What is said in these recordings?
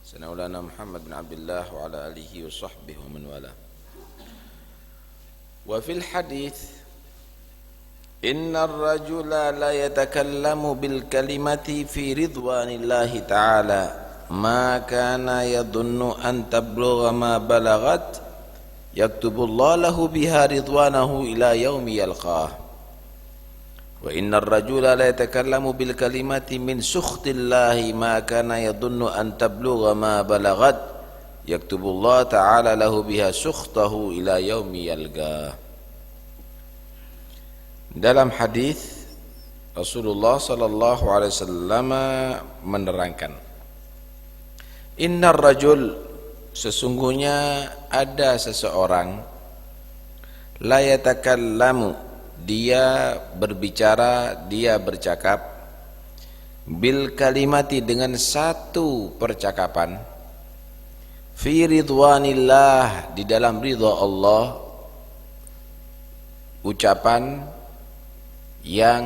Sayyidina Muhammad bin Abdullah wa ala alihi wa sahbihi wa man wala. Wa fil hadits inna ar-rajula la yatakallamu bil kalimati fi ridwanillahi ta'ala ma kana yadhunnu an tablugha ma balagat yaktubullahu lahu biha ridwanahu ila yaumi yalqah. Wa inna ar-rajula la yatakallamu bil kalimati min sukhtillahi ma kana yadhunnu an tablugha ma balagat yaktubullahu ta'ala lahu biha sukhtahu ila yaumi yalqah. Dalam hadis Rasulullah sallallahu alaihi wasallam menerangkan, innar rajul, sesungguhnya ada seseorang, la yatakallamu, dia berbicara, dia bercakap, bil kalimati, dengan satu percakapan, fi ridwanillah, di dalam ridha Allah, ucapan yang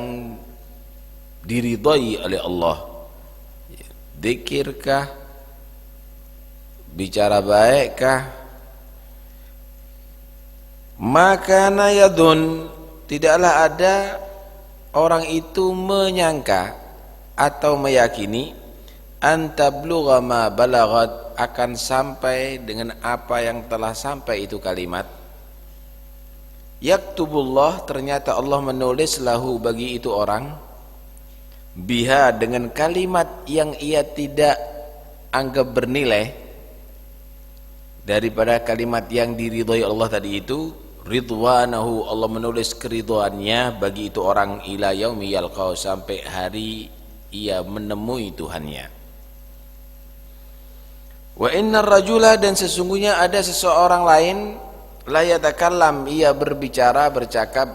diridhai oleh Allah, zikirkah, bicara baikkah, maka yadun, tidaklah ada orang itu menyangka atau meyakini antablugha ma balagat, akan sampai dengan apa yang telah sampai itu kalimat. Yaktubullah, ternyata Allah menulis lahu, bagi itu orang, biha, dengan kalimat yang ia tidak anggap bernilai daripada kalimat yang diridhai Allah tadi itu, ridwanahu, Allah menulis keridhaannya bagi itu orang, ila yaumi yalqau, sampai hari ia menemui Tuhannya. Wa innar rajula, dan sesungguhnya ada seseorang lain, la yatakallam, ia berbicara, bercakap,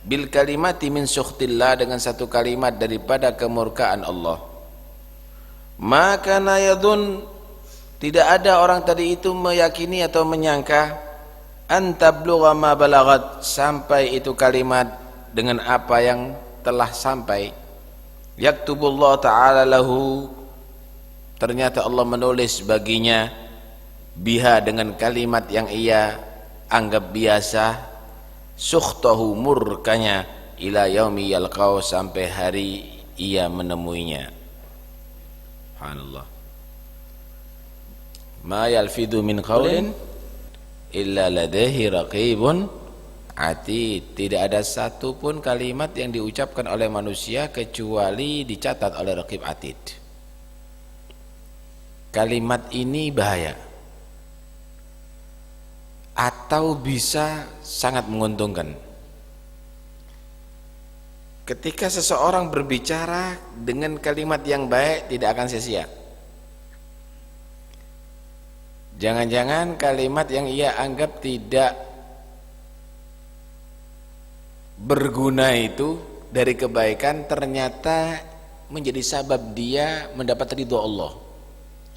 bil kalimati min sukhtillah, dengan satu kalimat daripada kemurkaan Allah. Maka yadun, tidak ada orang tadi itu meyakini atau menyangka antablugha ma balagat, sampai itu kalimat dengan apa yang telah sampai. Yaktubullah ta'ala lahu, ternyata Allah menulis baginya, biha, dengan kalimat yang ia anggap biasa, sukhtahu, murkanya, ila yaumi yalqau, sampai hari ia menemuinya. Subhanallah. Ma yalfidhu min qawlin illa ladaihi raqibun atid, tidak ada satu pun kalimat yang diucapkan oleh manusia kecuali dicatat oleh raqib atid. Kalimat ini bahaya atau bisa sangat menguntungkan. Ketika seseorang berbicara dengan kalimat yang baik, tidak akan sia-sia. Jangan-jangan kalimat yang ia anggap tidak berguna itu dari kebaikan ternyata menjadi sabab dia mendapat ridho Allah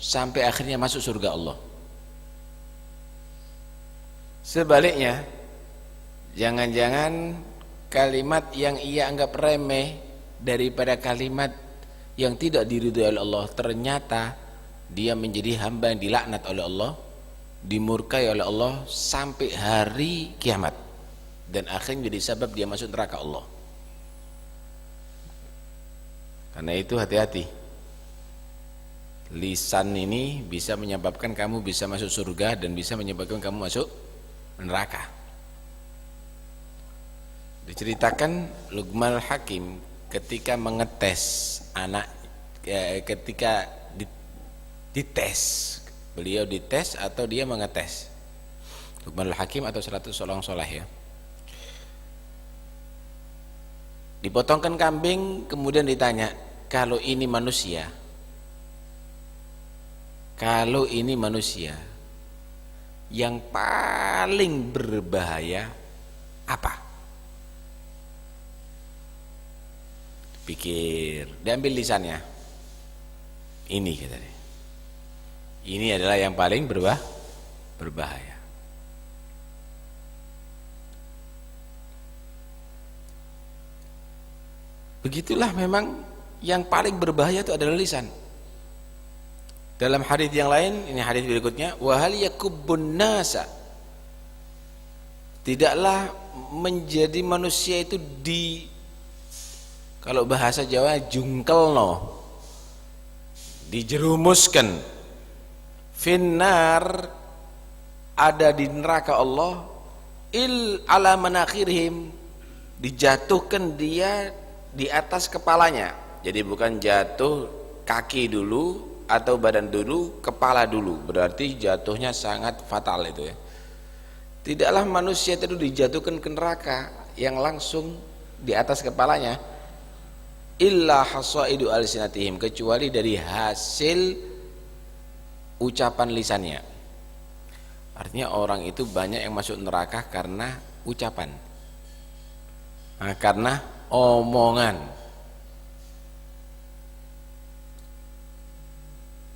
sampai akhirnya masuk surga Allah. Sebaliknya, jangan-jangan kalimat yang ia anggap remeh daripada kalimat yang tidak diridhoi oleh Allah, ternyata dia menjadi hamba yang dilaknat oleh Allah, dimurkai oleh Allah sampai hari kiamat, dan akhirnya menjadi sebab dia masuk neraka Allah. Karena itu hati-hati. Lisan ini bisa menyebabkan kamu bisa masuk surga dan bisa menyebabkan kamu masuk neraka. Diceritakan Luqman Hakim ketika mengetes anak, ketika dites, beliau dites atau dia mengetes, Luqman Hakim atau 100 orang soleh ya, dipotongkan kambing, kemudian ditanya, kalau ini manusia yang paling berbahaya apa? Pikir, diambil lisannya, ini katanya, ini adalah yang paling berbahaya. Begitulah memang yang paling berbahaya itu adalah lisan. Dalam hadis yang lain, ini hadis berikutnya, wa hal yakubbun nasa, tidaklah menjadi manusia itu kalau bahasa Jawa jungkelno, dijerumuskan, finnar, ada di neraka Allah, ala manakhirihim, dijatuhkan dia di atas kepalanya. Jadi bukan jatuh kaki dulu atau badan dulu, kepala dulu, berarti jatuhnya sangat fatal itu ya. Tidaklah manusia itu dijatuhkan ke neraka yang langsung di atas kepalanya, illa hasaidu alsinatihim, kecuali dari hasil ucapan lisannya. Artinya orang itu banyak yang masuk neraka karena ucapan, karena omongan.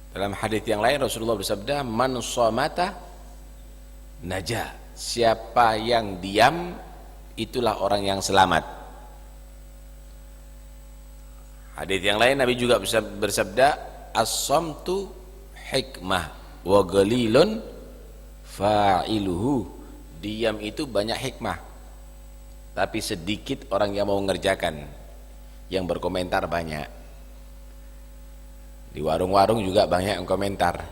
Dalam hadis yang lain Rasulullah bersabda, man somata najah, siapa yang diam itulah orang yang selamat. Hadis yang lain Nabi juga bersabda, as-samtu hikmah wa qalilun fa'iluhu, diam itu banyak hikmah tapi sedikit orang yang mau mengerjakan, yang berkomentar banyak. Di warung-warung juga banyak yang komentar,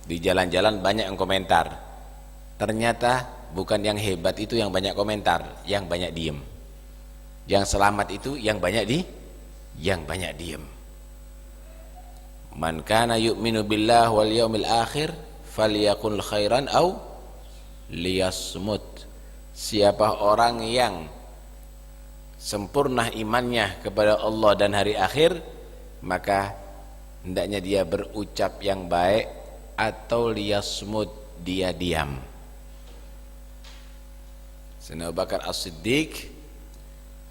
di jalan-jalan banyak yang komentar. Ternyata bukan yang hebat itu yang banyak komentar, yang banyak diem. Yang selamat itu yang banyak diem. Man kana yu'minu billah wal yaumil akhir falyakul khairan aw liyasmut. Siapa orang yang sempurna imannya kepada Allah dan hari akhir, maka hendaknya dia berucap yang baik atau liyasmut, dia diam. Sayyidina Abu Bakar As-Siddiq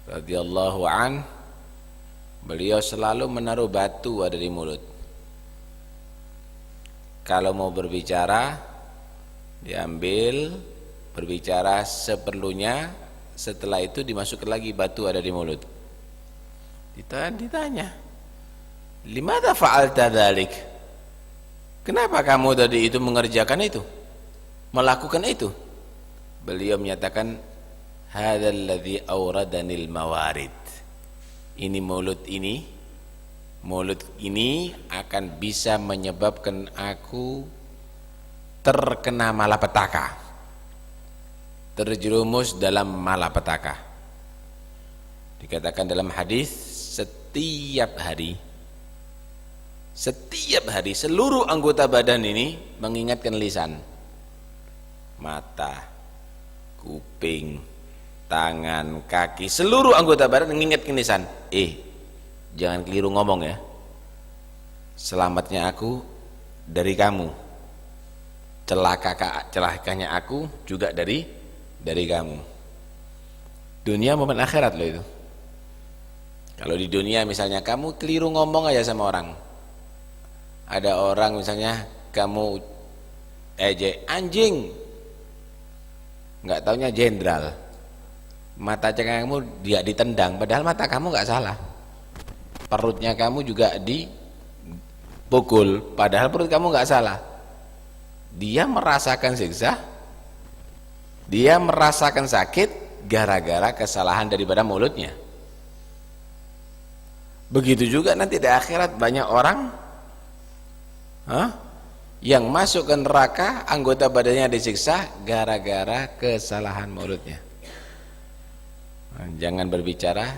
radhiyallahu an, beliau selalu menaruh batu ada di mulut. Kalau mau berbicara diambil, berbicara seperlunya, setelah itu dimasukkan lagi batu ada di mulut. Ditanya, limadza fa'alta dzalik? Kenapa kamu tadi itu mengerjakan itu, melakukan itu? Beliau menyatakan, hadzal ladzi awradanil mawarid. Ini mulut ini akan bisa menyebabkan aku terkena malapetaka, terjerumus dalam malapetaka. Dikatakan dalam hadis, setiap hari seluruh anggota badan ini mengingatkan lisan, mata, kuping, tangan, kaki, seluruh anggota badan mengingatkan lisan, jangan keliru ngomong ya, selamatnya aku dari kamu, celakanya aku juga dari kamu. Dunia maupun akhirat loh itu. Kalau di dunia misalnya kamu keliru ngomong aja sama orang, ada orang misalnya kamu ejek anjing, nggak taunya jenderal, mata cengengmu dia ditendang, padahal mata kamu nggak salah, perutnya kamu juga dipukul, padahal perut kamu nggak salah. Dia merasakan siksa, dia merasakan sakit gara-gara kesalahan daripada mulutnya. Begitu juga nanti di akhirat banyak orang yang masuk ke neraka, anggota badannya disiksa gara-gara kesalahan mulutnya. Jangan berbicara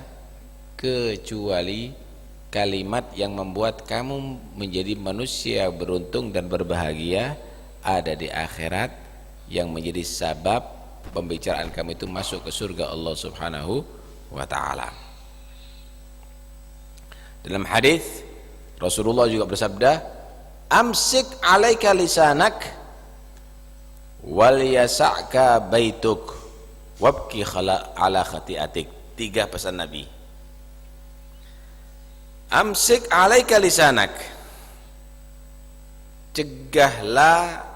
kecuali kalimat yang membuat kamu menjadi manusia beruntung dan berbahagia ada di akhirat, yang menjadi sabab pembicaraan kamu itu masuk ke surga Allah Subhanahu wa ta'ala. Dalam hadis Rasulullah juga bersabda, amsik alaika lisanak wal yasa'ka baituk wabki ala khati'atik. 3 pesan Nabi. Amsik alaika lisanak, cegahlah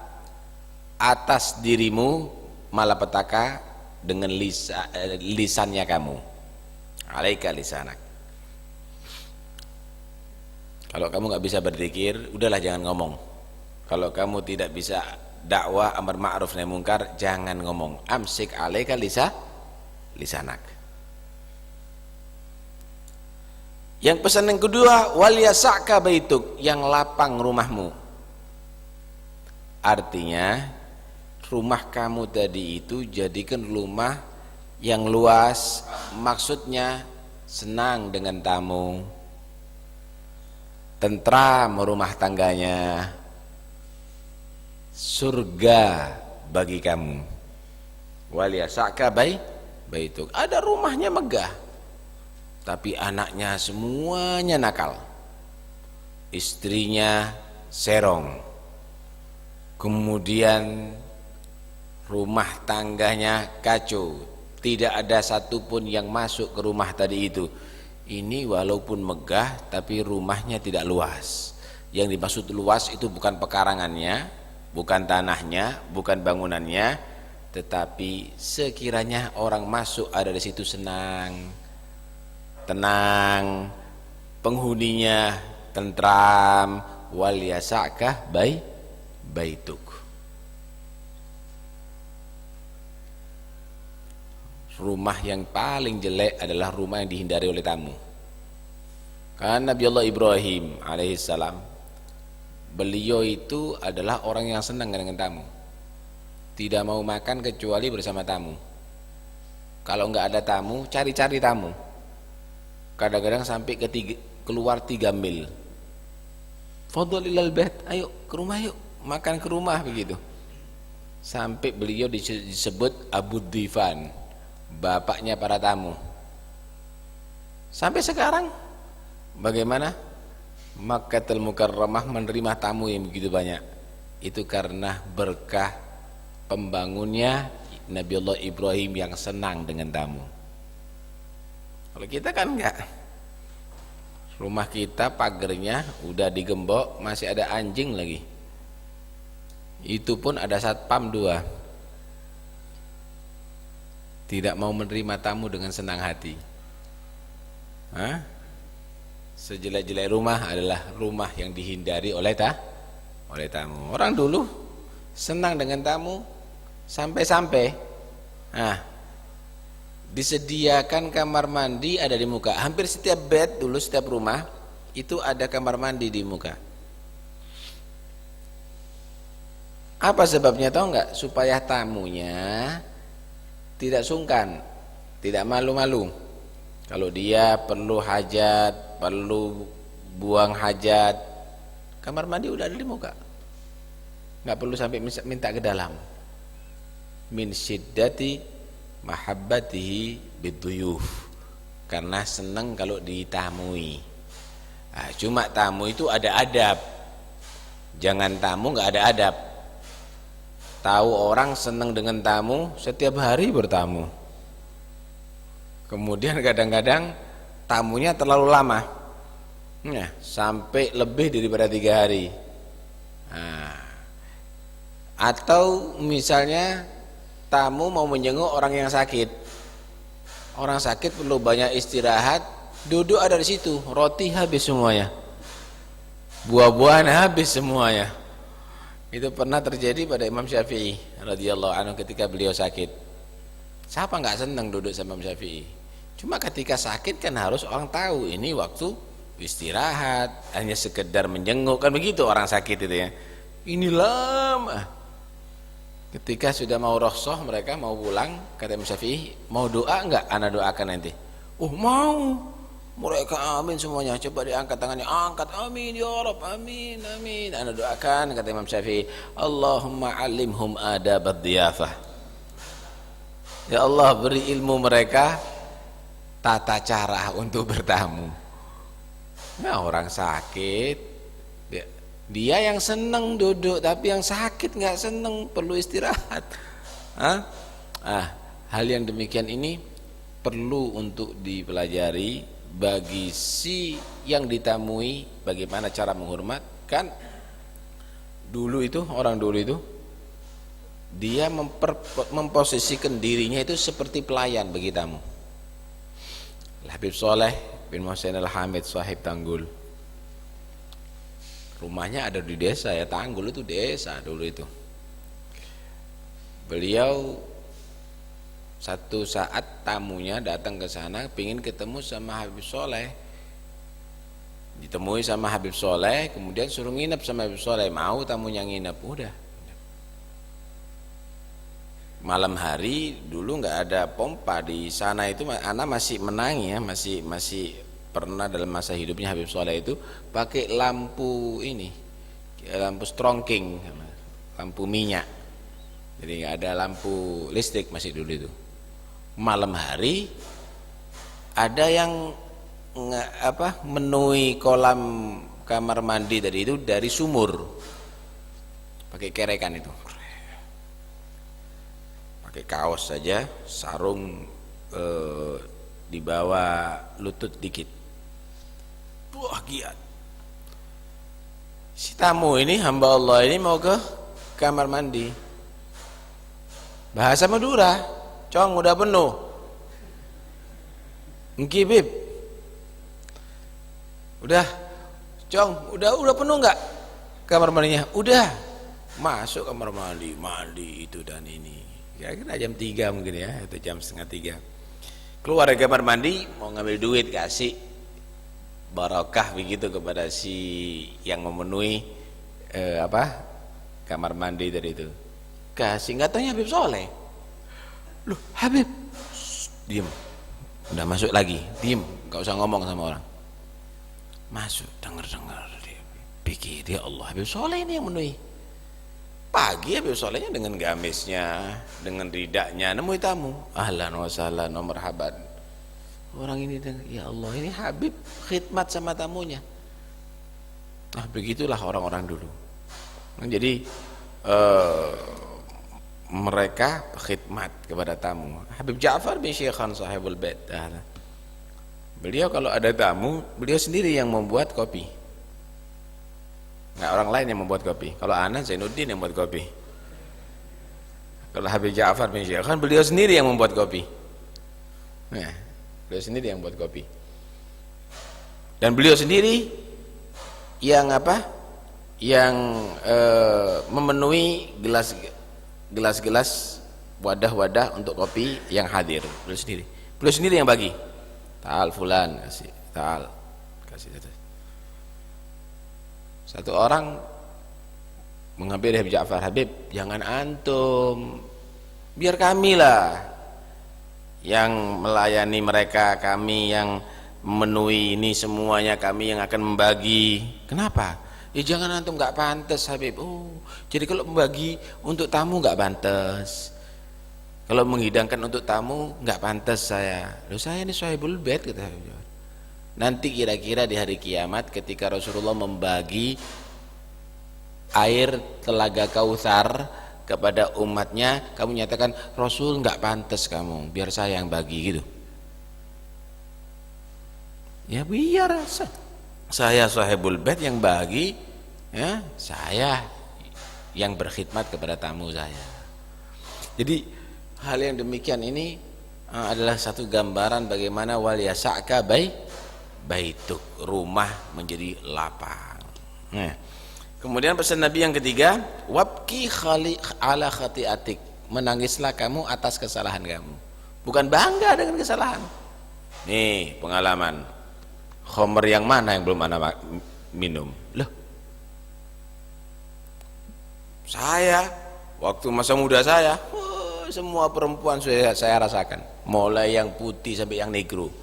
atas dirimu malapetaka dengan lisannya kamu. Alaika lisanak. Kalau kamu nggak bisa berzikir, udahlah jangan ngomong. Kalau kamu tidak bisa dakwah amar ma'ruf nahi mungkar, jangan ngomong. Amsik alaika lisanak. Yang pesan yang kedua, wal yasa'ka baituk, yang lapang rumahmu. Artinya rumah kamu tadi itu jadikan rumah yang luas, maksudnya senang dengan tamu, tentram rumah tangganya, surga bagi kamu. Wal yasa'ka baituk. Ada rumahnya megah, tapi anaknya semuanya nakal, istrinya serong, kemudian rumah tangganya kacau, tidak ada satupun yang masuk ke rumah tadi itu. Ini walaupun megah tapi rumahnya tidak luas. Yang dimaksud luas itu bukan pekarangannya, bukan tanahnya, bukan bangunannya, tetapi sekiranya orang masuk ada di situ senang, tenang, penghuninya tentram. Wal yasa'ka baituk. Rumah yang paling jelek adalah rumah yang dihindari oleh tamu. Karena Nabi Allah Ibrahim alaihissalam, beliau itu adalah orang yang senang dengan tamu, tidak mau makan kecuali bersama tamu. Kalau enggak ada tamu, cari-cari tamu. Kadang-kadang sampai keluar 3 mil. Fadhal ilal bait, ayo ke rumah yuk, makan ke rumah, begitu. Sampai beliau disebut Abu Dhifan, bapaknya para tamu. Sampai sekarang bagaimana Makkahul Mukarramah menerima tamu yang begitu banyak? Itu karena berkah pembangunnya Nabi Allah Ibrahim yang senang dengan tamu. Kalau kita kan enggak. Rumah kita pagernya udah digembok, masih ada anjing lagi. Itu pun ada satpam 2. Tidak mau menerima tamu dengan senang hati. Sejelek-jelek rumah adalah rumah yang dihindari oleh tamu. Orang dulu senang dengan tamu sampai-sampai disediakan kamar mandi ada di muka. Hampir setiap bed dulu, setiap rumah itu ada kamar mandi di muka. Apa sebabnya tahu enggak? Supaya tamunya tidak sungkan, tidak malu-malu. Kalau dia perlu hajat, perlu buang hajat, kamar mandi udah ada di muka, nggak perlu sampai minta ke dalam. Min syiddati mahabbatihi biduyuf, karena senang kalau ditamui. Cuma tamu itu ada adab, jangan tamu nggak ada adab. Tahu orang senang dengan tamu, setiap hari bertamu. Kemudian kadang-kadang tamunya terlalu lama, sampai lebih daripada 3 hari. Atau misalnya tamu mau menjenguk orang yang sakit. Orang sakit perlu banyak istirahat, duduk ada di situ, roti habis semuanya, buah-buahan habis semuanya. Itu pernah terjadi pada Imam Syafi'i radhiyallahu anhu ketika beliau sakit. Siapa nggak senang duduk sama Imam Syafi'i? Cuma ketika sakit kan harus orang tahu ini waktu istirahat, hanya sekedar menjenguk kan begitu orang sakit itu ya. Ini lama. Ketika sudah mau rohsoh, mereka mau pulang, kata Imam Syafi'i, mau doa enggak? Ana doakan nanti. Mau. Mereka amin semuanya. Coba diangkat tangannya, angkat, amin ya Rabb, amin, amin. Ana doakan, kata Imam Syafi'i, Allahumma alimhum adabad dhiyafah. Ya Allah, beri ilmu mereka tata cara untuk bertamu. Nah, orang sakit, dia yang senang duduk, tapi yang sakit nggak senang, perlu istirahat. Hal yang demikian ini perlu untuk dipelajari bagi si yang ditamui, bagaimana cara menghormatkan. Orang dulu itu dia memposisikan dirinya itu seperti pelayan bagi tamu. Habib Saleh bin Muhsin Al-Hamid sahib Tanggul, Rumahnya ada di desa ya, Tanggul itu desa dulu itu. Beliau satu saat tamunya datang ke sana pingin ketemu sama Habib Soleh, ditemui sama Habib Soleh, kemudian suruh nginep sama Habib Soleh, mau tamunya nginep, udah. Malam hari dulu nggak ada pompa di sana itu, anak masih menang ya, masih pernah dalam masa hidupnya Habib Soleh itu pakai lampu ini, lampu strongking, lampu minyak, jadi nggak ada lampu listrik masih dulu itu. Malam hari ada yang menui kolam kamar mandi tadi itu dari sumur pakai kerekan itu, pakai kaos saja, sarung di bawah lutut dikit. Wah, giat. Si tamu ini, hamba Allah ini mau ke kamar mandi. Bahasa Madura, "Cong, udah penuh." "Engki, Bib." "Udah, Cong, udah penuh enggak kamar mandinya?" "Udah." Masuk kamar mandi, mandi itu dan ini. Kira-kira jam 3 mungkin ya, atau jam setengah 3. Keluar dari kamar mandi, mau ngambil duit, kasih barokah begitu kepada si yang memenuhi kamar mandi tadi itu. Kasih, nggak taunya Habib Soleh. "Loh, Habib." Diem. Udah masuk lagi, diem, nggak usah ngomong sama orang. Masuk, dengar dia pikir, ya Allah, Habib Soleh ini yang memenuhi. Pagi Habib Solehnya dengan gamisnya, dengan ridaknya nemui tamu, ahlan wa sahlan wa marhaban. Orang ini, ya Allah, ini Habib khidmat sama tamunya. Nah, begitulah orang-orang dulu. Jadi mereka khidmat kepada tamu. Habib Ja'far bin Syekhan Sahibul Bait, beliau kalau ada tamu, beliau sendiri yang membuat kopi, nggak orang lain yang membuat kopi. Kalau ana Zainuddin yang membuat kopi. Kalau Habib Ja'far bin Syekhan, beliau sendiri yang membuat kopi. Nah, beliau sendiri yang membuat kopi. Dan beliau sendiri yang yang memenuhi gelas-gelas, wadah-wadah untuk kopi yang hadir. Beliau sendiri yang bagi. Ta'al fulan, kasih, ta'al, kasih. Satu orang mengambil Habib Ja'far, "Habib, jangan antum, biar kamilah yang melayani mereka, kami yang memenuhi ini semuanya, kami yang akan membagi." "Kenapa?" "Ya jangan antum, nggak pantas Habib." "Oh, jadi kalau membagi untuk tamu nggak pantas, kalau menghidangkan untuk tamu nggak pantas saya." "Loh, saya ini Sahibul Bait," kata Habib. "Nanti kira-kira di hari kiamat ketika Rasulullah membagi air telaga Kautsar kepada umatnya, kamu nyatakan, 'Rasul nggak pantas kamu, biar saya yang bagi,' gitu." Ya biar saya Sahibul Bait yang bagi, ya saya yang berkhidmat kepada tamu saya. Jadi hal yang demikian ini adalah satu gambaran bagaimana wal yasa'ka baituk, rumah menjadi lapang. Nah, kemudian pesan Nabi yang ketiga, wabki ala khati'atik, menangislah kamu atas kesalahan kamu, bukan bangga dengan kesalahan. Nih pengalaman, khamr yang mana yang belum ana minum? Loh, saya waktu masa muda saya, semua perempuan saya rasakan, mulai yang putih sampai yang negro.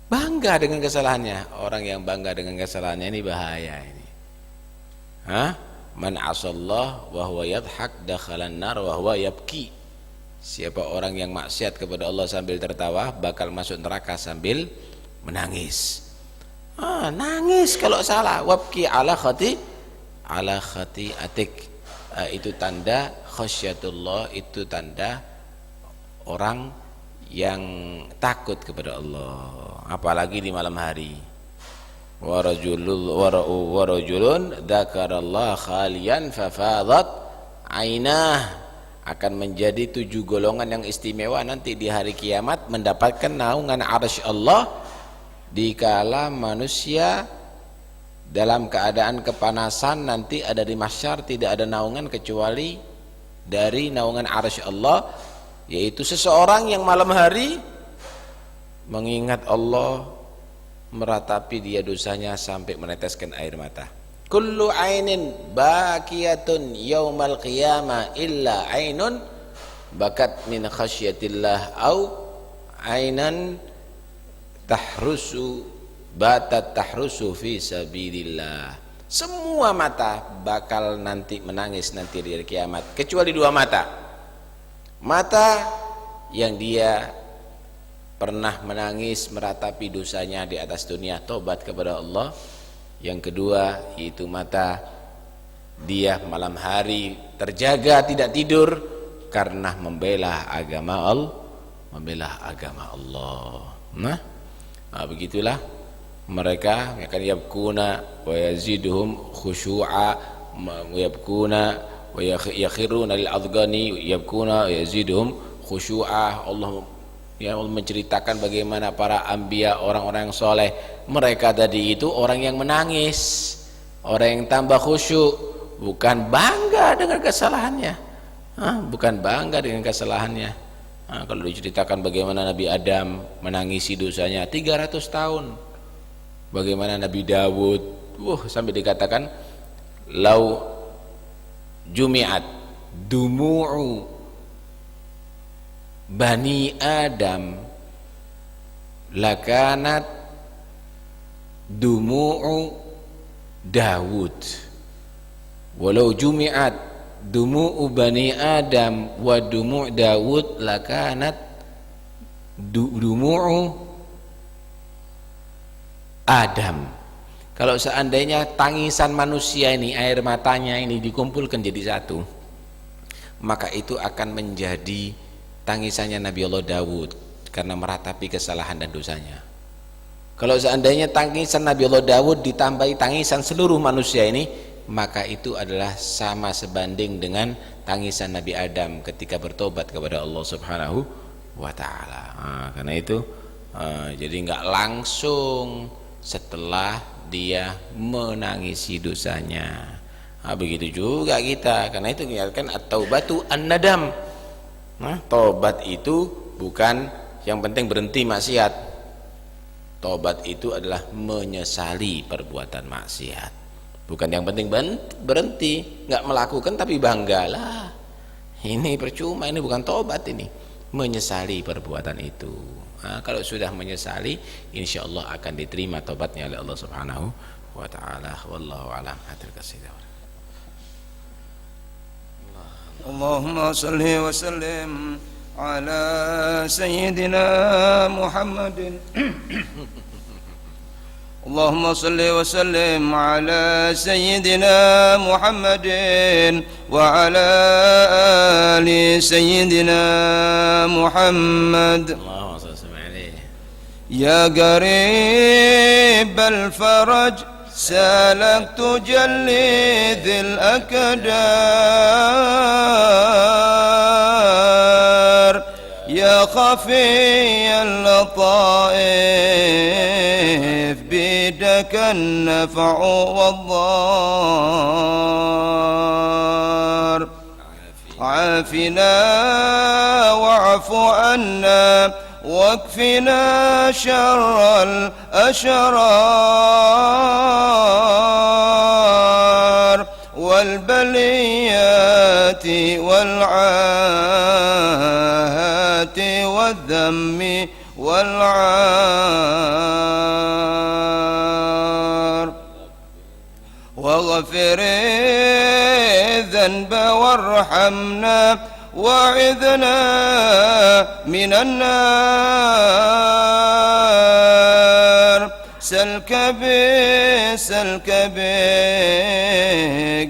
Bangga dengan kesalahannya. Orang yang bangga dengan kesalahannya ini bahaya ini. Man asallah wa huwa yadhak dakhalan nar wa huwa yabki. Siapa orang yang maksiat kepada Allah sambil tertawa bakal masuk neraka sambil menangis. Nangis kalau salah. Wabki ala khati'atik. Itu tanda khasyatullah, itu tanda orang yang takut kepada Allah, apalagi di malam hari. Warajulun dzakarallaha khalian fafadat ainah, akan menjadi 7 golongan yang istimewa nanti di hari kiamat mendapatkan naungan arsy Allah dikala manusia dalam keadaan kepanasan, nanti ada di mahsyar tidak ada naungan kecuali dari naungan arsy Allah, yaitu seseorang yang malam hari mengingat Allah, meratapi dia dosanya sampai meneteskan air mata. Kullu ainin bakiyatun yaumal qiyamah illa ainun bakat min khasyatillah au ainan tahrusu batat tahrusu fi sabilillah. Semua mata bakal nanti menangis nanti di hari kiamat kecuali dua mata. Mata yang dia pernah menangis meratapi dosanya di atas dunia, tobat kepada Allah. Yang kedua yaitu mata dia malam hari terjaga tidak tidur karena membela agama Allah. Nah, begitulah mereka akan yabkuna wa yaziduhum khushu'a wa yabkuna wa yakhiruna lil adghani yabkuna wa yaziduhum khushu'a. Allah menceritakan bagaimana para anbiya, orang-orang yang soleh, mereka tadi itu orang yang menangis, orang yang tambah khusyuk, bukan bangga dengan kesalahannya, bukan bangga dengan kesalahannya. Kalau diceritakan bagaimana Nabi Adam menangisi dosanya 300 tahun, bagaimana Nabi Dawud, sampai dikatakan lau jumi'at dumu'u Bani Adam lakanat dumu'u Dawud, walau jumi'at dumu'u Bani Adam wa dumu'u Dawud lakanat dumu'u Adam. Kalau seandainya tangisan manusia ini, air matanya ini dikumpulkan jadi satu, maka itu akan menjadi tangisannya Nabi Allah Dawud karena meratapi kesalahan dan dosanya. Kalau seandainya tangisan Nabi Allah Dawud ditambahi tangisan seluruh manusia ini, maka itu adalah sama sebanding dengan tangisan Nabi Adam ketika bertobat kepada Allah Subhanahu wa ta'ala. Karena itu jadi enggak langsung setelah dia menangisi dosanya. Begitu juga kita, karena itu kan at-taubatu an-nadam. Tobat itu bukan yang penting berhenti maksiat. Tobat itu adalah menyesali perbuatan maksiat. Bukan yang penting berhenti, nggak melakukan tapi banggalah. Ini percuma, ini bukan tobat, ini menyesali perbuatan itu. Kalau sudah menyesali, insya Allah akan diterima tobatnya oleh Allah Subhanahu wa ta'ala. Wallahu a'lam. Allahumma salli wa sallim ala sayyidina Muhammadin. Allahumma salli wa sallim ala sayyidina Muhammadin wa ala ali sayyidina Muhammad. Allahumma salli alaihi. Ya qarib al-faraj سالكت جلي ذي الأكدار يا خفي اللطائف بيدك النفع والضار عافنا واعف عنا واكفنا شر الأشرار والبليات والعاهات والذم والعار واغفر الذنب وارحمنا وعذنا من النار سلك بك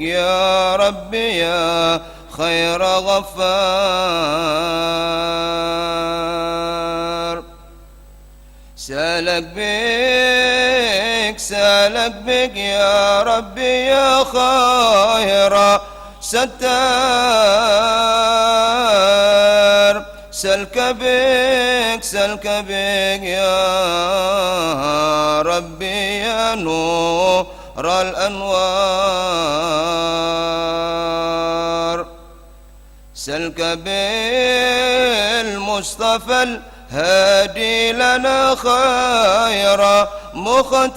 يا ربي يا خير غفار سالك بك يا ربي يا خير ستار سلك بك يا ربي يا نور الأنوار سلك بالمصطفى الهادي لنا خير مختار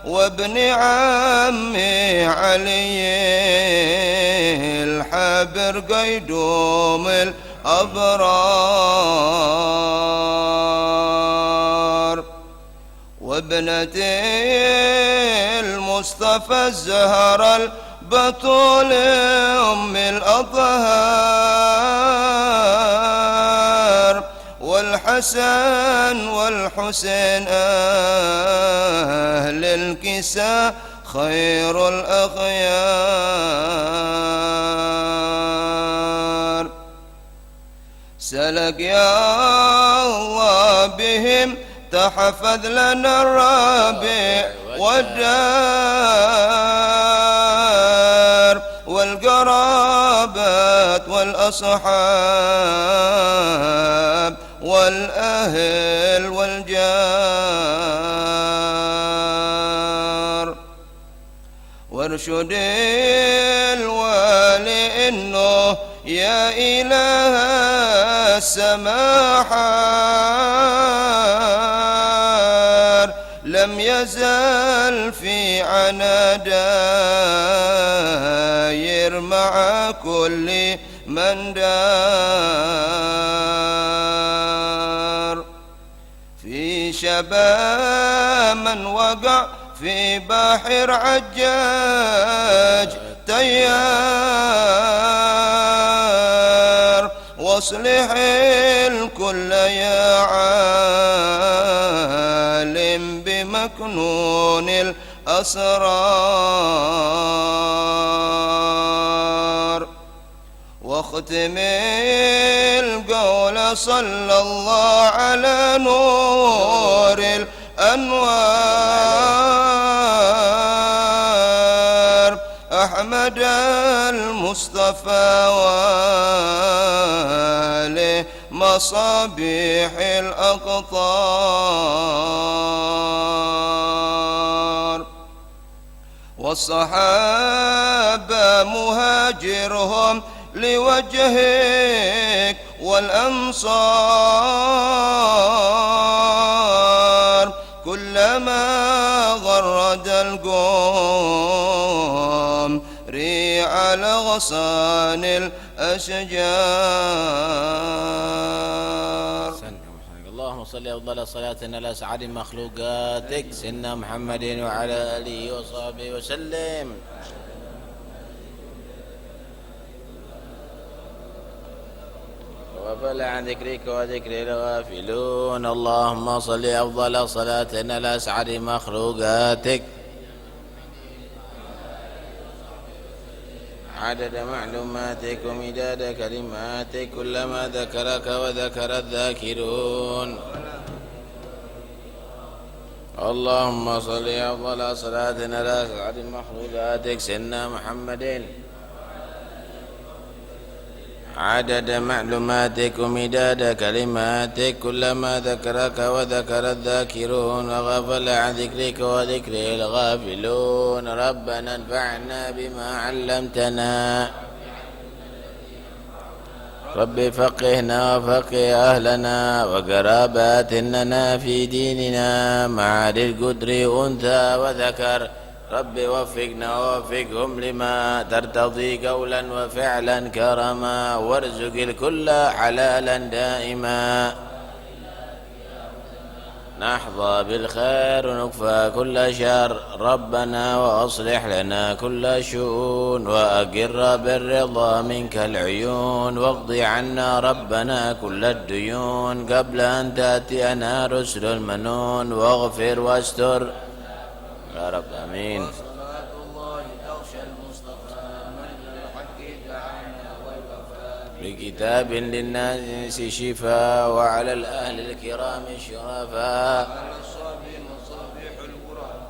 وابن عمي علي الحبر قيدوم الأبرار وابنتي المصطفى الزهر البطول أم الأطهار والحسن والحسين أهل الكساء خير الأخيار سلك يا الله بهم تحفظ لنا الربيع والدار والقرابات والأصحاب والأهل والجار وارشد الوالي إنه يا إله السماحار لم يزل في عنا داير مع كل من دار في شباب من وقع في بحر عجاج تيار واصلح الكل يا عالم بمكنون الأسرار واختم القول صلى الله على نور الأنوار أحمد المصطفى وآله مصابيح الأقطار والصحابة مهاجرهم لوجهك والأنصار كلما غرد القوم ريع الغصان الأشجار. اللهم صل أفضل صلاة على أسعد مخلوقاتك سيدنا محمد وعلى آله وصحبه وسلم. وغفل عن ذكرك وذكر الغافلون. اللهم صل أفضل صلاة على أسعد مخلوقاتك عدد معلوماتك ومداد كلماتك كلما ذكرك وذكر الذاكرون. اللهم صل أفضل صلاة على أسعد مخلوقاتك سيدنا محمد عدد معلوماتك ومداد كلماتك كلما ذكرك وذكر الذاكرون وغفل عن ذكرك وذكره الغافلون. ربنا انفعنا بما علمتنا رب فقهنا وفقه أهلنا وقرابات إننا في ديننا مع للقدر أنثى وذكر. رب وفقنا ووفقهم لما ترتضي قولا وفعلا كرما وارزق الكل حلالا دائما نحظى بالخير ونكفى كل شر. ربنا وأصلح لنا كل شؤون وأقر بالرضا منك العيون واقض عنا ربنا كل الديون قبل أن تأتينا رسل المنون واغفر واستر يا رب آمين. صلاة الله تغشى المصطفى من الحق دعانا والوفاء بكتاب للناس شفاء وعلى الأهل الكرام الشرفاء على الصبي مصابيح القرآن.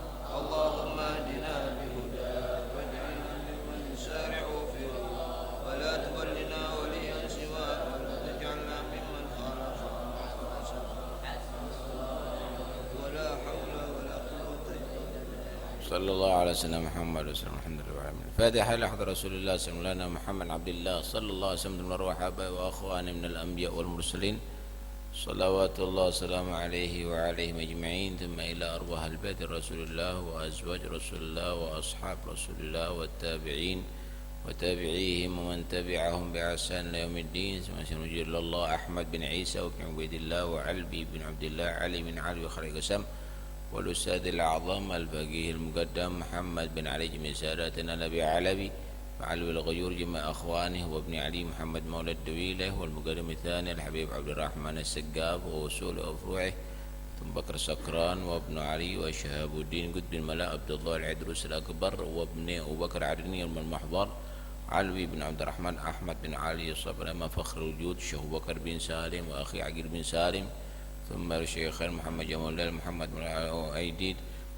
اللهم اهدنا بهداك واجعلنا ممن يسارع في الله ولا تولنا وليا سواك ولا تجعلنا ممن خالف ولا حول صلى الله على سيدنا محمد وسلم. الحمد لله رب العالمين. الفاتحة لحضرة رسول الله صلى الله عليه وسلم محمد عبد الله صلى الله عليه وسلم من أرواح آبائه وأخوانه من الأنبياء والمرسلين صلوات الله وسلامه عليه وعليهم أجمعين، ثم إلى أرواح البيت رسول الله وأزواج رسول الله وأصحاب رسول الله والتابعين وتابعيهم ومن تبعهم بإحسان إلى يوم الدين، ثم سنجير الله أحمد بن عيسى وابن عبيد الله وعلبي بن عبد الله علي بن علي وخليل قسم، والأستاذ الأعظم الفقيه المقدم محمد بن علي جميع ساداتنا نبي علبي وعلوي الغيور جميع أخوانه وابن علي محمد مولى الدويلة، والمقدم الثاني الحبيب عبد الرحمن السقاف ووصول أفروعه، ثم بكر سكران وابن علي وشهاب الدين قد بن ملاء عبد الله العدروس الأكبر وابن أبو بكر عدني المحضر علوي بن عبد الرحمن أحمد بن علي الصبر أمام فخر الوجود الشيخ بكر بن سالم وأخي عقيل بن سالم، ثم الشيخ محمد جمال الله محمد بن أيديد،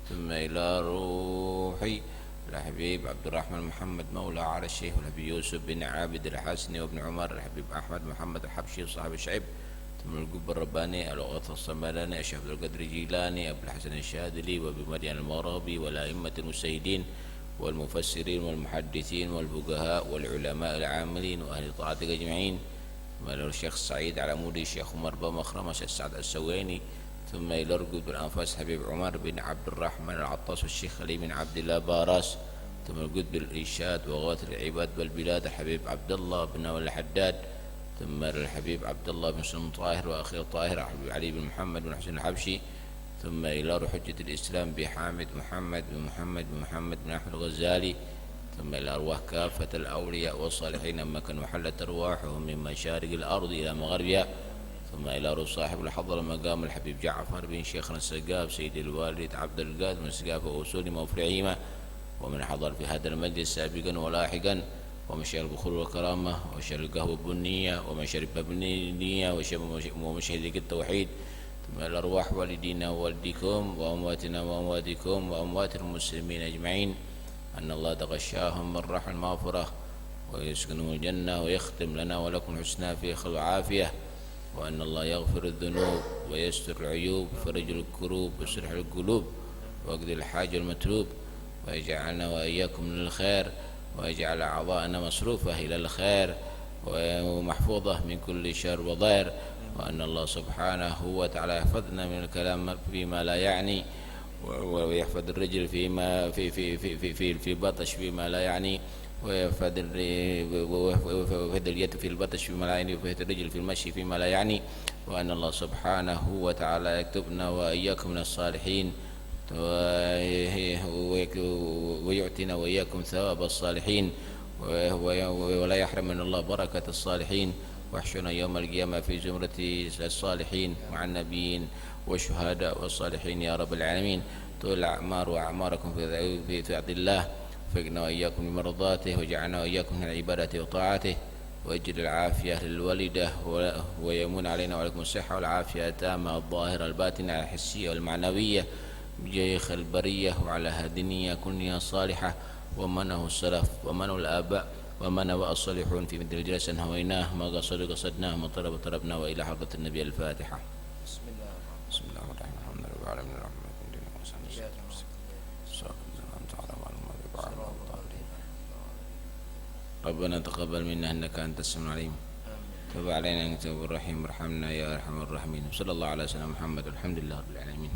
ثم إلى روحي الحبيب عبد الرحمن محمد مولى على الشيخ والحبيب يوسف بن عابد الحسني وابن عمر الحبيب أحمد محمد الحبشي صاحب الشعب، ثم القب الرباني الغوث الصمداني الشيخ عبد القادر الجيلاني أبو الحسن الشاذلي وأبي مريم المغربي والأئمة المجتهدين والمفسرين والمحدثين والفقهاء والعلماء العاملين وأهل طاعتك أجمعين، ثم إلى الشيخ سعيد علمودي الشيخ عمر بمخرمة الشيخ سعد السويني، ثم إلى رقود بالأنفاس حبيب عمر بن عبد الرحمن العطاس والشيخ علي بن عبد الله باراس، ثم القد بالإرشاد وغوث العباد بالبلاد الحبيب عبد الله بن الحداد، ثم الحبيب عبد الله بن سلم طاهر وأخي طاهر حبيب علي بن محمد بن حسين الحبشي، ثم إلى حجة الإسلام بحامد محمد بن محمد بن محمد بن أحمد الغزالي، ثم إلى أرواح كافة الأولياء والصالحين أما كان محلت أرواحهم من مشارق الأرض إلى مغربها، ثم إلى روح صاحب الحضر مقام الحبيب جعفر بن شيخنا السقاف سيد الوالد عبد القادر من السقاف وأصول موفرعيمة، ومن حضر في هذا المجلس سابقا ولاحقا، ومشاهد البخور والكرامة وشرب القهوة البنية ومشارب البنية ومشاهد التوحيد، ثم إلى أرواح والدينا ووالديكم وأمواتنا وأمواتكم وأموات المسلمين أجمعين، أن الله تغشاهم من رحم المغفرة ويسكنهم الجنة ويختم لنا ولكم الحسنى في خير وعافية، وأن الله يغفر الذنوب ويستر العيوب ويفرج الكروب ويصلح القلوب ويقضي الحاجة المطلوب ويجعلنا وإياكم من الخير ويجعل أعضاءنا مصروفة إلى الخير ومحفوظة من كل شر وضير، وأن الله سبحانه وتعالى يحفظنا من الكلام فيما لا يعني، ويحفظ الرجل في بطش فيما لا يعني، ويحفظ اليد في البطش فيما لا يعني، ويحفظ الرجل في المشي فيما لا يعني، وأن الله سبحانه وتعالى يكتبنا وإياكم من الصالحين ويعطينا وإياكم ثواب الصالحين ولا يحرمنا الله بركة الصالحين، واحشرنا يوم القيامة في زمرة الصالحين مع النبيين والشهداء والصالحين يا رب العالمين. طول أعمار وأعماركم في طاعة الله، وفقنا وإياكم بمرضاته، وجعلنا وإياكم من العبادة وطاعته، وأجل العافية للوالدة ويمون علينا وعليكم الصحة والعافية التامة الظاهرة الباطنة الحسية والمعنوية بجيخ البرية وعلى هدنية كنية صالحة ومنه السلف ومنه الآباء ومنه الصالحون في مثل جلسا هويناه ما قصدوا قصدناه ما طلب طلبنا، وإلى حضرة النبي الفاتحة. بسم الله بسم الله الرحمن الرحيم. الحمد لله رب العالمين الرحمن ربنا تقبل منا إنك أنت السميع العليم، تب علينا إنك التواب الرحيم، ارحمنا يا أرحم الراحمين. صلى الله على سيدنا محمد والحمد لله رب العالمين.